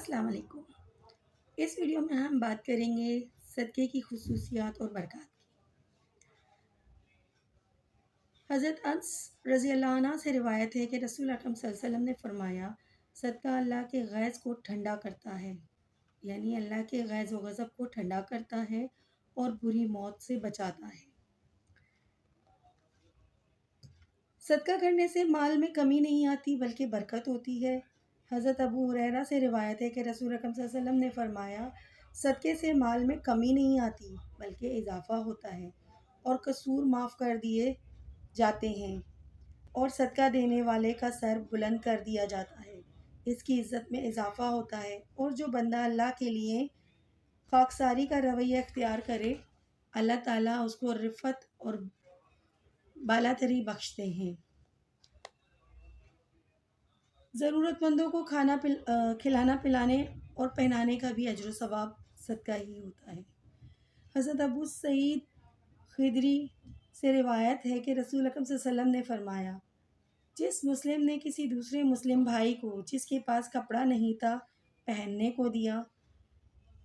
السلام علیکم۔ اس ویڈیو میں ہم بات کریں گے صدقے کی خصوصیات اور برکات کی۔ حضرت انس رضی اللہ عنہ سے روایت ہے کہ رسول اکرم صلی اللہ علیہ وسلم نے فرمایا، صدقہ اللہ کے غیظ کو ٹھنڈا کرتا ہے، یعنی اللہ کے غیظ و غضب کو ٹھنڈا کرتا ہے اور بری موت سے بچاتا ہے۔ صدقہ کرنے سے مال میں کمی نہیں آتی بلکہ برکت ہوتی ہے۔ حضرت ابو ہریرہ سے روایت ہے کہ رسول اکرم صلی اللہ علیہ وسلم نے فرمایا، صدقے سے مال میں کمی نہیں آتی بلکہ اضافہ ہوتا ہے اور قصور معاف کر دیے جاتے ہیں اور صدقہ دینے والے کا سر بلند کر دیا جاتا ہے، اس کی عزت میں اضافہ ہوتا ہے، اور جو بندہ اللہ کے لیے خاکساری کا رویہ اختیار کرے، اللہ تعالیٰ اس کو رفعت اور بالاتری بخشتے ہیں۔ ضرورت مندوں کو کھلانا پلانے اور پہنانے کا بھی اجر و ثواب صدقہ ہی ہوتا ہے۔ حضرت ابو سعید خدری سے روایت ہے کہ رسول اکرم صلی اللہ علیہ وسلم نے فرمایا، جس مسلم نے کسی دوسرے مسلم بھائی کو جس کے پاس کپڑا نہیں تھا پہننے کو دیا،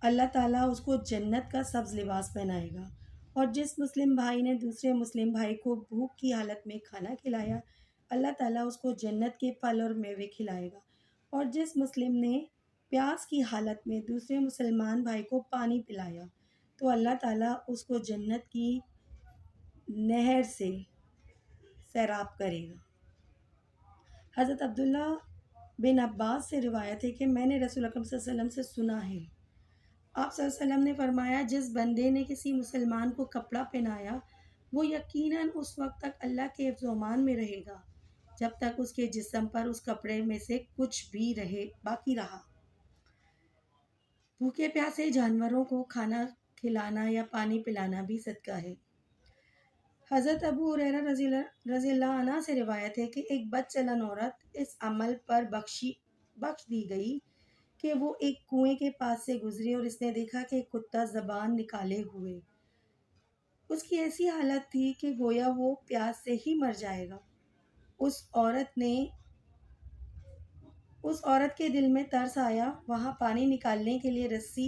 اللہ تعالیٰ اس کو جنت کا سبز لباس پہنائے گا، اور جس مسلم بھائی نے دوسرے مسلم بھائی کو بھوک کی حالت میں کھانا کھلایا، اللہ تعالیٰ اس کو جنت کے پھل اور میوے کھلائے گا، اور جس مسلم نے پیاس کی حالت میں دوسرے مسلمان بھائی کو پانی پلایا تو اللہ تعالیٰ اس کو جنت کی نہر سے سیراب کرے گا۔ حضرت عبداللہ بن عباس سے روایت ہے کہ میں نے رسول اکرم صلی اللہ علیہ وسلم سے سنا ہے، آپ صلی اللہ علیہ وسلم نے فرمایا، جس بندے نے کسی مسلمان کو کپڑا پہنایا وہ یقیناً اس وقت تک اللہ کے حفظ و امان میں رہے گا جب تک اس کے جسم پر اس کپڑے میں سے کچھ بھی باقی رہا۔ بھوکے پیاسے جانوروں کو کھانا کھلانا یا پانی پلانا بھی صدقہ ہے۔ حضرت ابو ہریرہ رضی اللہ عنہ سے روایت ہے کہ ایک بد چلن عورت اس عمل پر بخش دی گئی کہ وہ ایک کنویں کے پاس سے گزری اور اس نے دیکھا کہ ایک کتا زبان نکالے ہوئے اس کی ایسی حالت تھی کہ گویا وہ پیاس سے ہی مر جائے گا۔ اس عورت کے دل میں ترس آیا، وہاں پانی نکالنے کے لیے رسی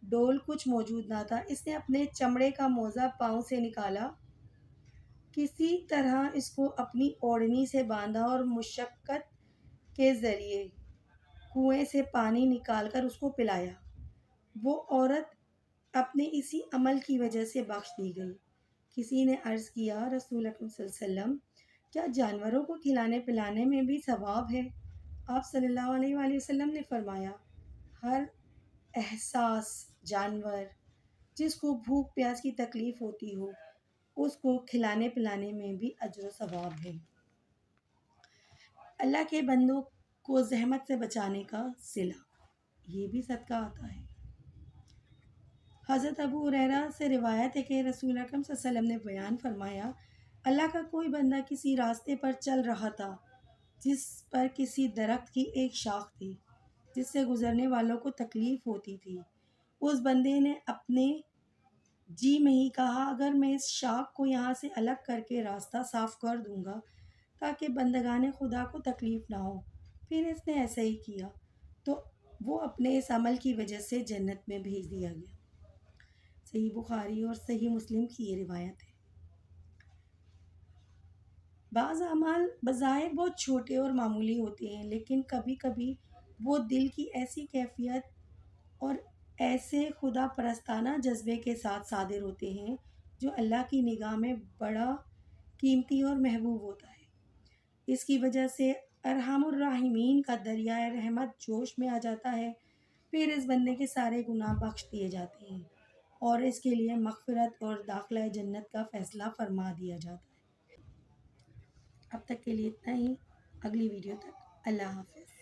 ڈول کچھ موجود نہ تھا، اس نے اپنے چمڑے کا موزہ پاؤں سے نکالا، کسی طرح اس کو اپنی اوڑھنی سے باندھا اور مشقت کے ذریعے کنویں سے پانی نکال کر اس کو پلایا۔ وہ عورت اپنے اسی عمل کی وجہ سے بخش دی گئی۔ کسی نے عرض کیا، رسول اکرم صلی اللہ علیہ وسلم، کیا جانوروں کو کھلانے پلانے میں بھی ثواب ہے؟ آپ صلی اللہ علیہ وآلہ وسلم نے فرمایا، ہر حساس جانور جس کو بھوک پیاس کی تکلیف ہوتی ہو اس کو کھلانے پلانے میں بھی اجر و ثواب ہے۔ اللہ کے بندوں کو زحمت سے بچانے کا صلہ، یہ بھی صدقہ آتا ہے۔ حضرت ابو ہریرہ سے روایت ہے کہ رسول اکرم صلی اللہ علیہ وسلم نے بیان فرمایا، اللہ کا کوئی بندہ کسی راستے پر چل رہا تھا جس پر کسی درخت کی ایک شاخ تھی جس سے گزرنے والوں کو تکلیف ہوتی تھی۔ اس بندے نے اپنے جی میں ہی کہا، اگر میں اس شاخ کو یہاں سے الگ کر کے راستہ صاف کر دوں گا تاکہ بندگان خدا کو تکلیف نہ ہو، پھر اس نے ایسا ہی کیا تو وہ اپنے اس عمل کی وجہ سے جنت میں بھیج دیا گیا۔ صحیح بخاری اور صحیح مسلم کی یہ روایت ہے۔ بعض اعمال بظاہر بہت چھوٹے اور معمولی ہوتے ہیں، لیکن کبھی کبھی وہ دل کی ایسی کیفیت اور ایسے خدا پرستانہ جذبے کے ساتھ صادر ہوتے ہیں جو اللہ کی نگاہ میں بڑا قیمتی اور محبوب ہوتا ہے۔ اس کی وجہ سے ارحم الراحمین کا دریائے رحمت جوش میں آ جاتا ہے، پھر اس بندے کے سارے گناہ بخش دیے جاتے ہیں اور اس کے لیے مغفرت اور داخلہ جنت کا فیصلہ فرما دیا جاتا ہے۔ اب تک کے لیے اتنا ہی، اگلی ویڈیو تک اللہ حافظ۔